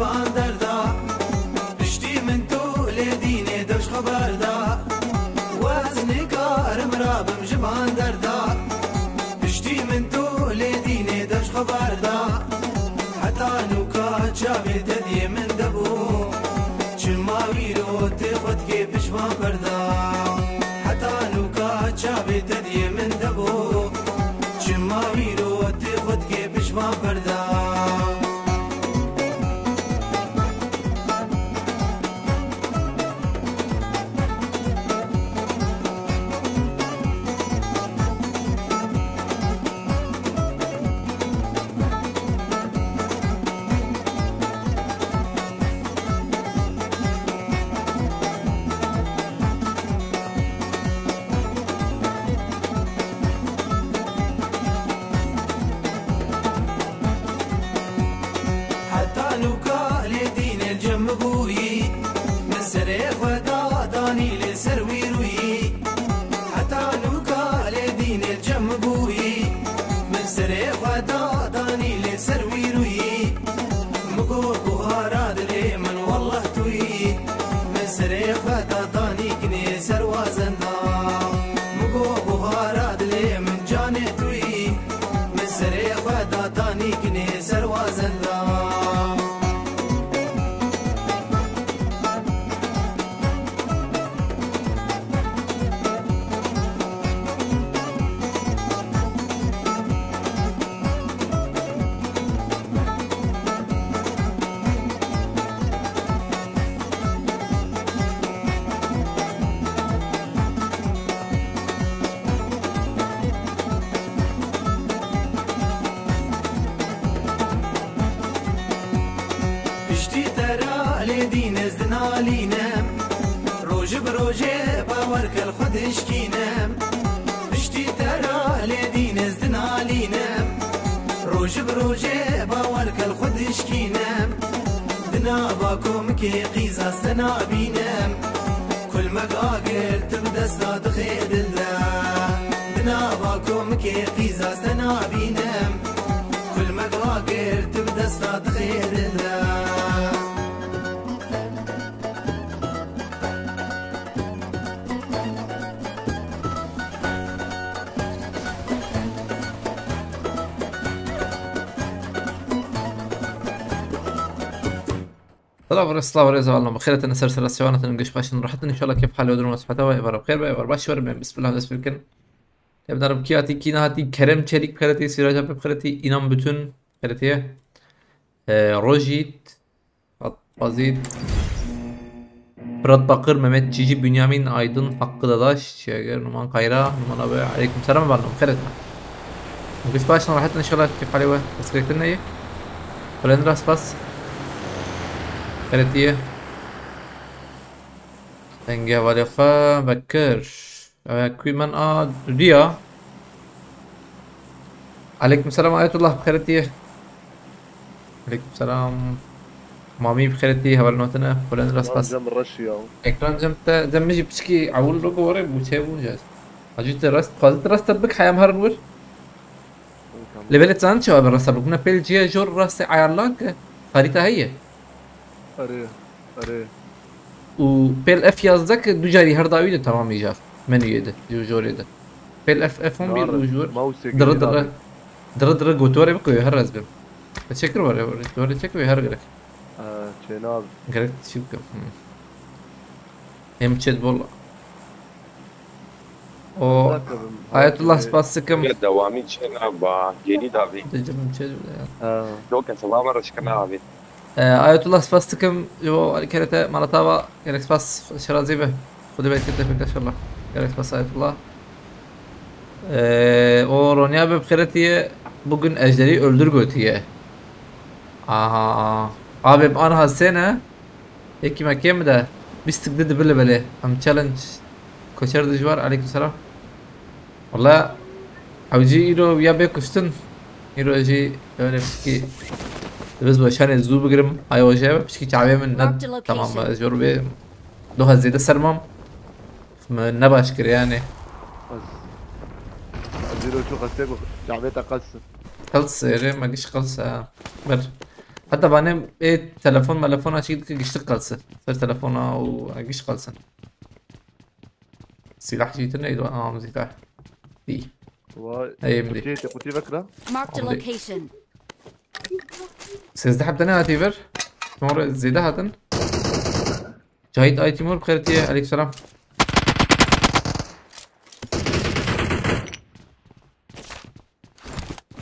جبان دردا پشتی من تو لدینه دوش خبر دا وزن کارم رابم جبان دردا پشتی من تو لدینه دوش خبر دا حتی نوکا چاوی تدی من دبو چلماوی رو تی خود که پشمان بردا حتی نوکا چاوی تدی من دبو چلماوی رو تی خود که پشمان بردا الله ورزق الله بخير انا سلسله سوانه نقش باش راحتنا ان شاء الله كيف حال ودرون صحته ويبر بخير ويبر باش ورم بسم الله بسم الله تبدأ ربكياتي كيناتي كرم çelik karate siraja pep karate inan bütün karateye Rojit Azit Fırat Bakır Mehmet Cici Bünyamin Aydın Hakkı Dadaş Şeger Numan Kayra Numan abi aleyküm selam ben بخير نقش باش راحتنا ان شاء الله كيف حالي وسكرتنا ايه ولين راس باس كاراتيه دنگه ولی خواه بکر کوی من ریا علیکم السلام آیت الله بخیرتیه علیکم السلام مامي بخيرتي هبل نوتنا فلان راس باس اكران جمت جمجي بشكي عول روكو وري بوتشيبو جاز اجيت راس قالت راس تبك حيام هرنور ليفل تسان شو راس تبكنا بيل جي جور راس عيالك خريطه هي اره وبيل اف yazdak دوجاري هرداوي ده تمام يجاف منو يده جوجور يده بيل اف هم بيجور در قوتوري بقوي هرز بهم تشكر وري تشكر هرجلك جناب قالك تشوف هم تشد والله او آية الله سباسكم دوامي جناب جيني دافي تجرب تشد لو كان سلام رشكنا ابي آية الله سباسكم جو كرته مالتابا قالك سباس شرازيبه خذي بيت كده ان شاء الله قالك سباس آية الله o Ronya bebxiretiye bugün Ejder'i öldür götüye. Aha. Abi ana hasene. Eki mekem de biz tıkdı böyle böyle. Am challenge. Koşar dışvar aleykümselam. Valla avcı iro ya be kuştun. iro aji öyle ki بس عشان الزو بقرم هاي وجهه بشكي تعبي من ند تمام زور بي دوها زيادة سرمم من نباش كر يعني زيرو شو قصيك تعبي تقص قلص يري ما قش قلص بر حتى بعدين ايه تلفون اشيل يشتغل قلصة صار تلفونه وقش قلصة سلاح جيتنا ايضا مزيكا دي اي مدي قلتي فكرة؟ Marked a عمدي. location. سيزدح بدنا هاتيفر تمر زيدا هاتن جايد اي تيمور بخيرتي عليك السلام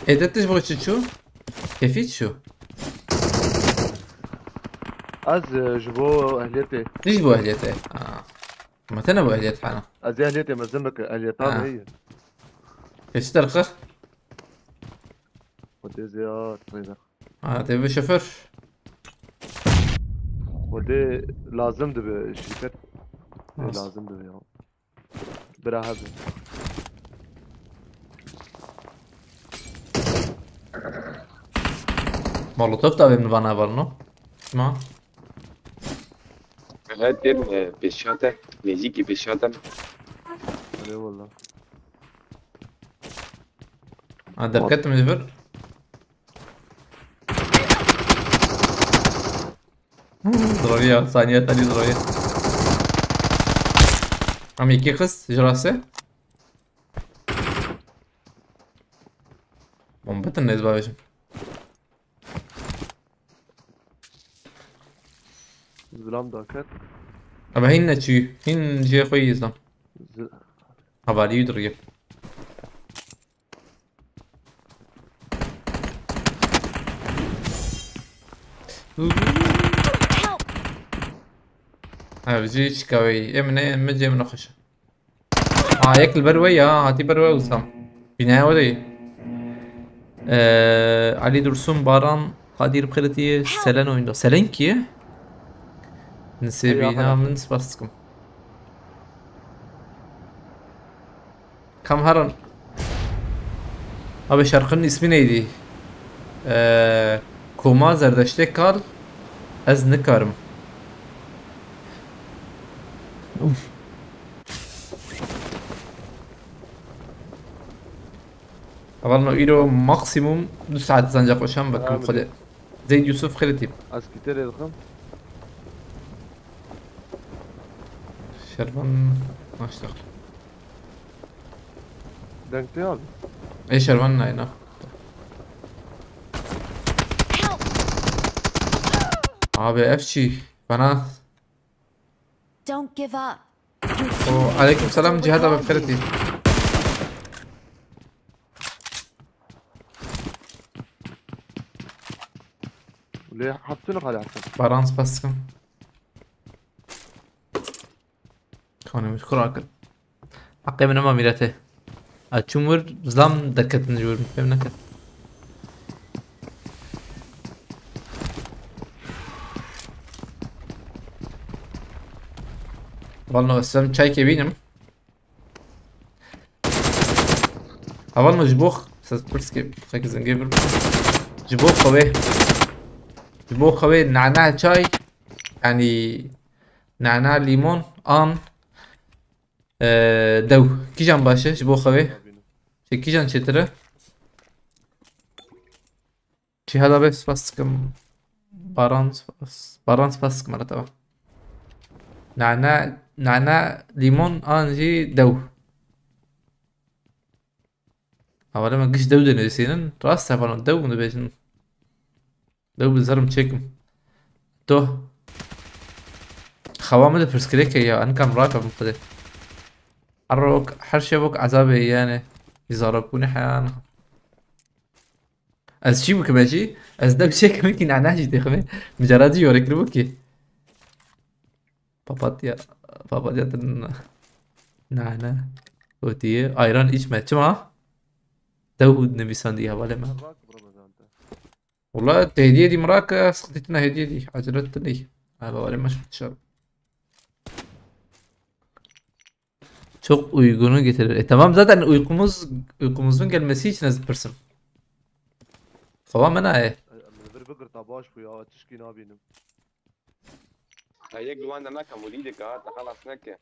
ايه ده تشبغ شو كيفيت شو از جبو اهليتي ليش بو اهليته ما تنا بو اهليت حانا از اهليتي مزمك اهليتان هي ايش ترخى ودي زياد تقريبا تبي شوفر ودي لازم دبي الشركات ناس. لازم دبي يا برا هذا مولوتوف طبعا من بنا برنو ما هاتين بشاطة نزيكي بشاطة اي والله دبكت من الفر ضرورية ثانية ثانية ضرورية عم يكي خس جراسة بومبت الناس باوشم زلام داكت أبا هين نتشي هين جي خوي يزلم ز- هبالي يدرية Help! بجي شكاوي من مجي من خش ياكل بروي هاتي بروي وسام في نهاية ودي علي درسون باران قادير بخيرتي سلان ويندو سلان كيه نسيبينا من سباسكم كم هرن abi şarkının ismi neydi? Koma zerdeşte kal ez nikarim. أول ما إيرو ماكسيموم نص ساعة زنجق وشام بكم خد زيد يوسف خلتي از كتير الخم شربان ما اشتغل دنكتي abi اي شربان هنا Help! abi افشي بنات Don't give up. وعليكم السلام جهاد ابو بخيرتي ليه حاطينك على حسب بارانس باسكم كوني مشكور اكل حقي من امام ميلاته اتشمر زلام دكت نجور فهم نكت والله اسلام çay كبينم أول جبوخ ساسبرسكي خاك زنجيبر جبوخ خوي جبوخ خوي نعناع شاي يعني نعناع ليمون دو كيجان باشا جبوخ خوي شي كيجان شترة شي هذا بس باسكم بارانس باسكم على تبع نعناع ليمون جي دو اولا ما قش دو دنيسينن راس هفالون دو نبيجن دو بالزرم تشيكم تو خوامل فرسكريكا يا ان كان راكب مقدر حروك حرشبك عذابي يعني يزاربوني حيانا از شي بك ماشي از دو شيك ممكن عناها جي تخمي مجرد يوريك لبكي باباتيا نعناع ودي ايران ايش ما تشما داود نبيسان دي هوالي ما والله الهدية دي مراكة سقطتنا هدية دي عجلتني هوالي ما شفت شاب çok uygunu getirir. Tamam zaten uykumuzun gelmesi için hazırlarsın. Tamam ben من بكر طباش ويا تشكي نابينم هيك جوان انا كموليدك خلاص نكه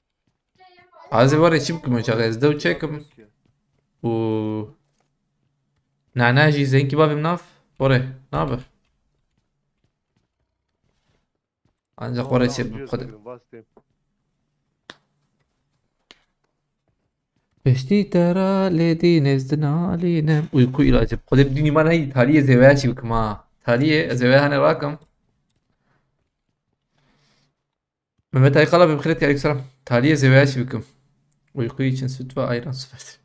عايز وري شبكم مش عايز دو تشيكم و نعناجي زين كبابي مناف وري نابر Ancak oraya şey bu kadar. Beşti tera ledi nezdin alinem. Uyku ilacı. Kodem dünyama neyi? Taliye zevaya çıkım ha. Taliye zevaya hani rakım. Mehmet Aykala bimkhiret aleykümselam. Taliye zevaya çıkım. Uyku için süt ve ayran süperdir.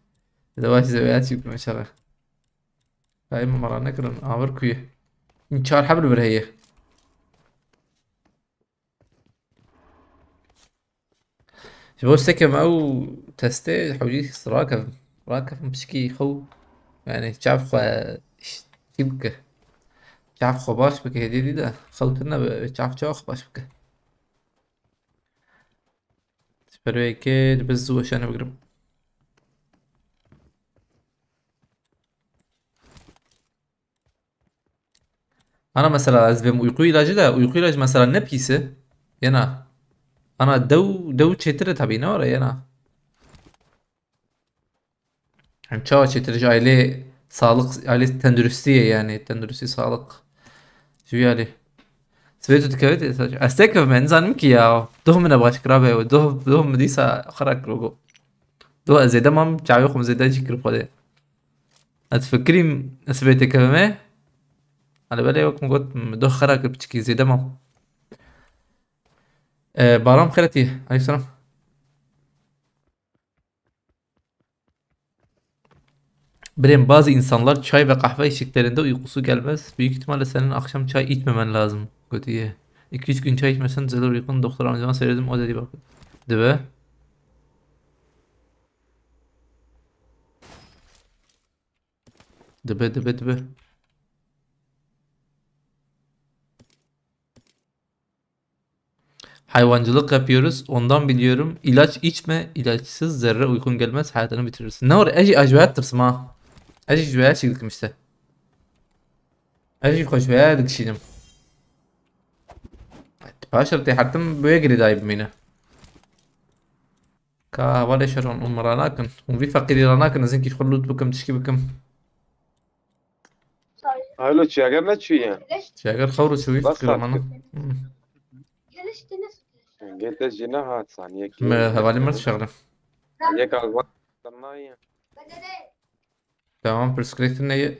Zevaya zevaya çıkım inşallah. Daima marana kırın. Ağır kuyu. İnkar habl bir heye. شباب سكم او تستي حوجي راكب مشكي خو يعني تعرف تبكى تعرف خباش بك هدي ده خوتنا تعرف شو خباش بك سبري كده بزو عشان بقرب انا مثلا ازبم uyku ilacı da uyku ilacı mesela ne pisi yana ana dev çetire tabii ne oraya yana hem çağ çetirici aile sağlık aile tendürüstüye yani tendürüstü sağlık şu yani سويتو تكويت استيكف من زانم كي يا دوه من ابغى شكرابه دوه مديسا خرك روجو دوه زي دمام تعيقهم زي داجي كربودي اتفكري سويتو كفمه على بالي وقت قلت دوه خرك بتشكي زي دمام بارام خيرتي عليك السلام Birem bazı insanlar çay ve kahve içtiklerinde uykusu gelmez. Büyük ihtimalle senin akşam çay içmemen lazım. Kötüye. 2-3 gün çay içmesen düzelir uykun. Doktor amcama söyledim o dedi bak. Değil mi? Dıbe. Hayvancılık yapıyoruz. Ondan biliyorum. İlaç içme. İlaçsız zerre uykun gelmez. Hayatını bitirirsin. Ne var? Eci acbayat tırsım ha. Eci şuraya çıktık işte. Eci koşmaya dikişinim. Başarıtı hattım böyle geri dayım beni. Ka vale şaron umranakın. Umvi fakiri ranakın. Azin ki şkullut büküm tişki büküm. هلو تشاغر لا تشويه Şeker kavru şuvi بس fikir amanı. قلت الجناها ثانية Havali mırt şagırım. عليك على الوقت الناية Tamam perspektifin neyi?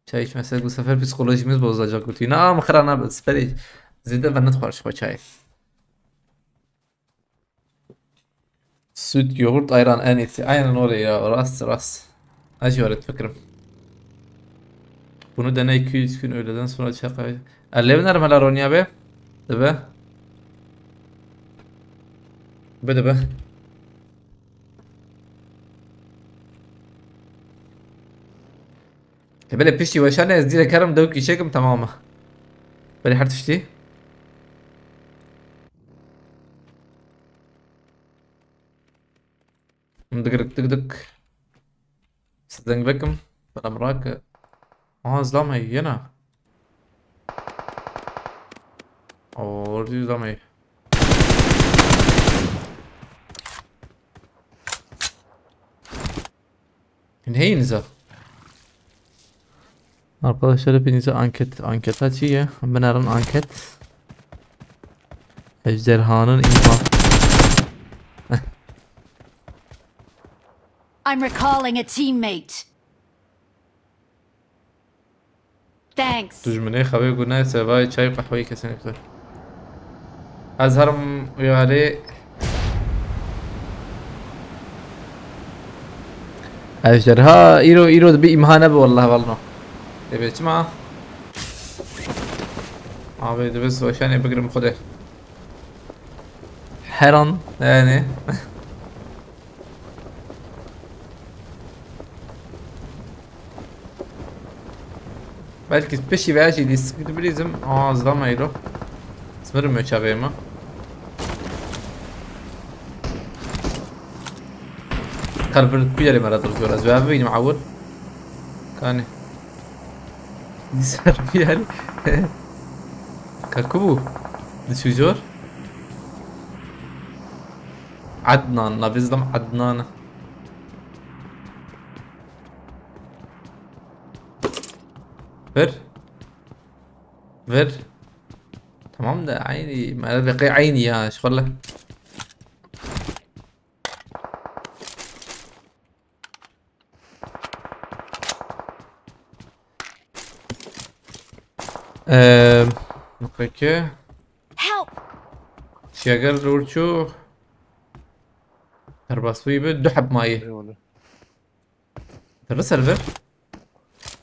Çay içmesek bu sefer psikolojimiz bozulacak kutuyu. Na mıkırana bas. Beri zide ve net karşı çay. Süt, yoğurt, ayran en iyisi. Aynen oraya. Rast. Acı öğret fikrim. Bunu dene 200 gün öğleden sonra çakay. Ellevi nermeler oynuyor be? Debe. Debe. böyle pişti ve şane ez direkt karım dövük içekim tamamı. Böyle her tişti. dık. Sizden bekim. Bana bırak. Zlamayı yana. Orada zlamayı. Neyinize? Arkadaşlar hepinize anket açıyor. Ben arın anket. Ejderhanın imha. I'm recalling a teammate. Thanks. تجمني خوي قلنا سباي شاي قهوة كسن أكثر أزهرم ويالي أجرها إيرو بإمهانة والله تبي تسمع عبيد بس وشان بقرم خده حيران يعني belki peşi veya şey diskriminalizm ağızlamayla sınırım ölçaveyma kalbir kuyarım aradır biraz ve benim avur kani disar yani كركبو دشوجور عدنان نبيزلم عدنان ver tamam da عيني ما بقي عيني يا شغله. اوكي Help! شياقر رورشو ترباسوي بدو حب ماي اي والله ترى سيرفر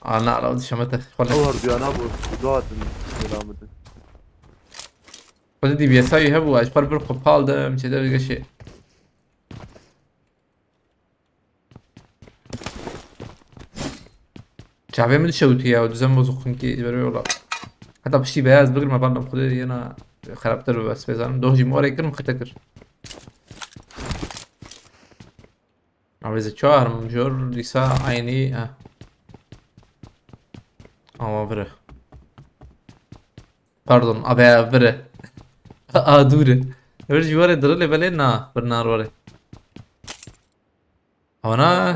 انا على ودي شمته ولا اظهر انا ابو ذات الكلام ودي بيساوي هبو اشبر بالقبال ده مش قادر شيء. شعبي من شوتي او دزم وزخنكي جبري ولا حتى بشي بياز بقول ما بعرف خدي انا خربت له بس بيزان دوجي موري كن مختكر عاوز تشار مجور لسا عيني بره باردون ابي بره دوره ورجي وري درلي بلينا برنار وري انا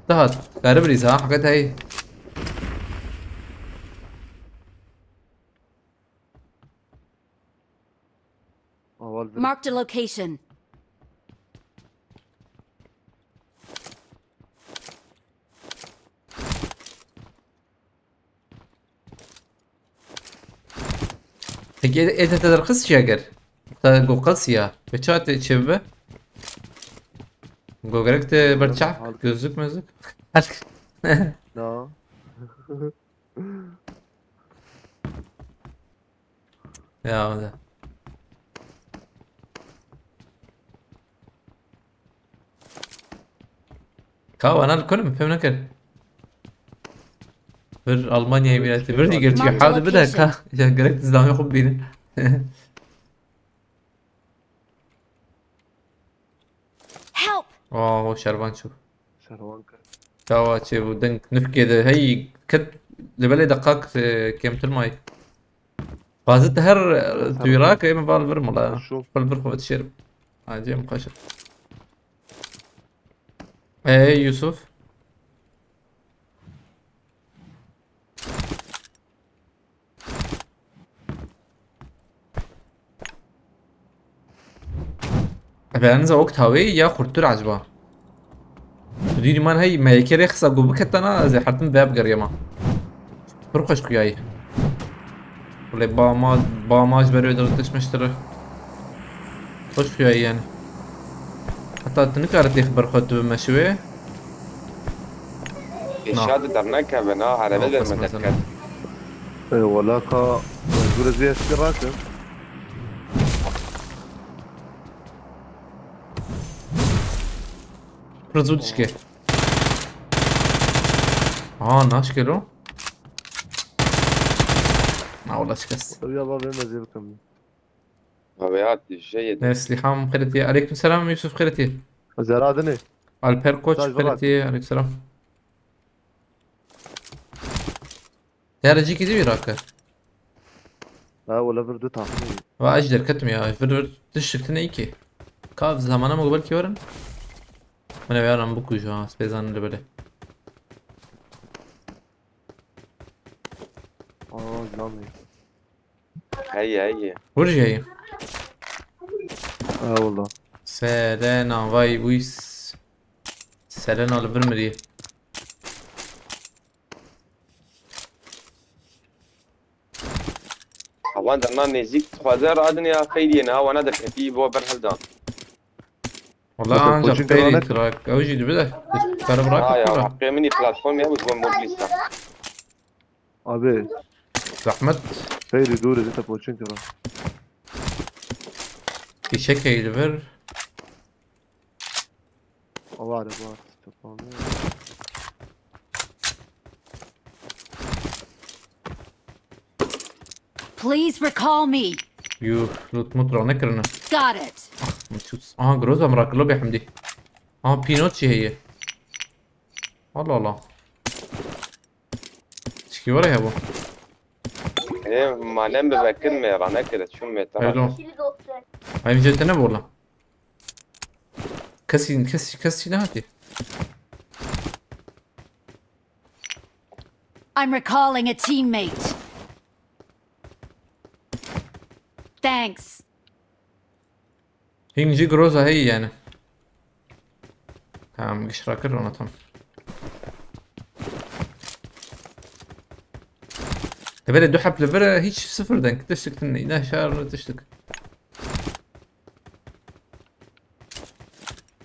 انتهت قارب لي صح حكيتها هي Marked a location. هيك انت تدرخص شاقر تقو قصيا بتشات تشبه قوقركت برشعك gözlük mözlük لا يا ده كاو انا الكل فهمنا كده بر المانيا يمينات برني قلت يا حاول بدها كا يا قريت زلمه يخب بينا Help! اوه شربان شوف شروانكا كاو تشي ودنك نفكي ده هي كد لبلي دقاق كيم الماي فازت هر تيراك اي ما بالبر ملا شو بالبر خو تشرب عادي مقاشر ايه يوسف ابي انزا وقت هاوي يا خرطور عجبا ديني مان هي ما يكير يخسر قوبك انا زي حرتن ذهب قريما فرقش قياي ولا باماج بري درتش مشتري خوش قياي يعني حتى تنكرت يخبر خد بمشوي الشهادة درناكها بناها على بدل ما تتكلم. اي والله كا يقول زي السيرات رزودشكي ناشكلو والله شكست يلا بما زيكم غبيات جيد. سليحام خيرتي عليكم السلام يوسف خيرتي زرادني البير كوتش تاج براد. خيرتي عليكم السلام يا رجيكي دي راكا لا ولا بردو تاخذني واجدر كتم يا فر تشكتني ايكي كاف زمانه ما قبل كيورن انا بيارم بوكو جا سبيزان اللي بله زلامي هي ورجي هي والله سيرينا فاي بويس سيرينا البرمري هوان درنا نزيك خوازر ادني يا خيدي انا وانا در كتي بو برهلدان والله مثل انا كوتشنج جبيري كرانك؟ تراك اوجي بده كهرب اه يا راك حقي مني بلاتفورم يا بتقول مودليستا ابي زحمت خيري دوري زيتا بوتشين كرا في شكل يلفر اوعد اوعد Please recall me. يو لوت مطرع نكرنا Got it. متشوس جروزا مراكلو يا حمدي بينوتشي هي الله تشكي ورا يا ابو ايه ما نام ببكر ما رانا كده شو حلو متى هاي مجد تنب والله كسي نهاتي I'm recalling a teammate. Thanks. هي نجي جروزة هي يعني تمام قشرة كرونة تمام تبالي دو حب لفرة هيش صفر دنك تشتك تني ده شهر تشتك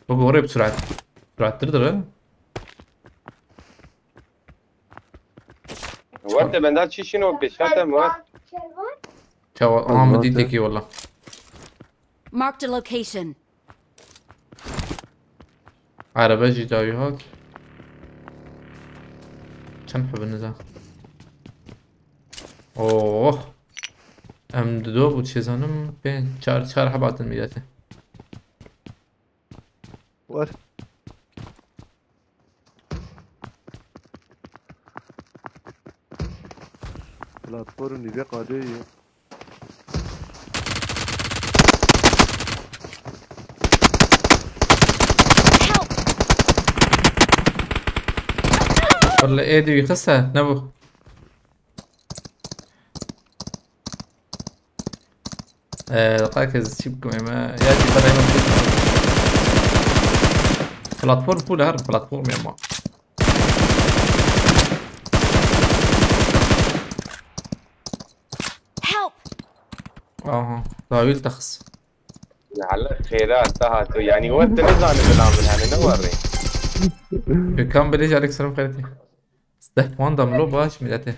بقى قريب بسرعة تردر وقت بندات شنو بشات موات شو مديتك والله Marked a location. عربة جي جاوي هاد كم حب النزاع اوه ام دو بود چیزانم بین چهار حبات میداته وار بلاتفورم نيفيا قادية Help! والله ايه دي يخسها نبو دقائق شبكم ما ياتي فريم بلاتفورم فول هرب بلاتفورم يا ما Help! طويل تخص على خيرات تهاتو يعني وقت نزعل بنعمل يعني نوري بكم بليج عليك سلام خيرتي استهت واندا ملو باش ميداته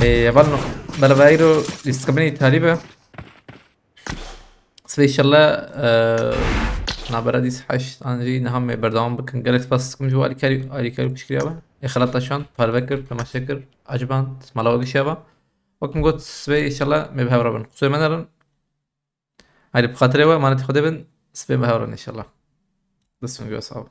يبالنو بلا بايرو يستقبلني تهريبه سبي ان شاء الله نابرديس حش انجي نهم بردام بكن قالت بس كم جو علي كاري بشكريابا يخلط عشان فالبكر لما شكر عجبان ملاو قشيابا وكم قلت سبي ان شاء الله مبهاو ربن سوي منرن هاي بخاطري ما نتي خدبن سبي مبهاو ان شاء الله بس نقول صعب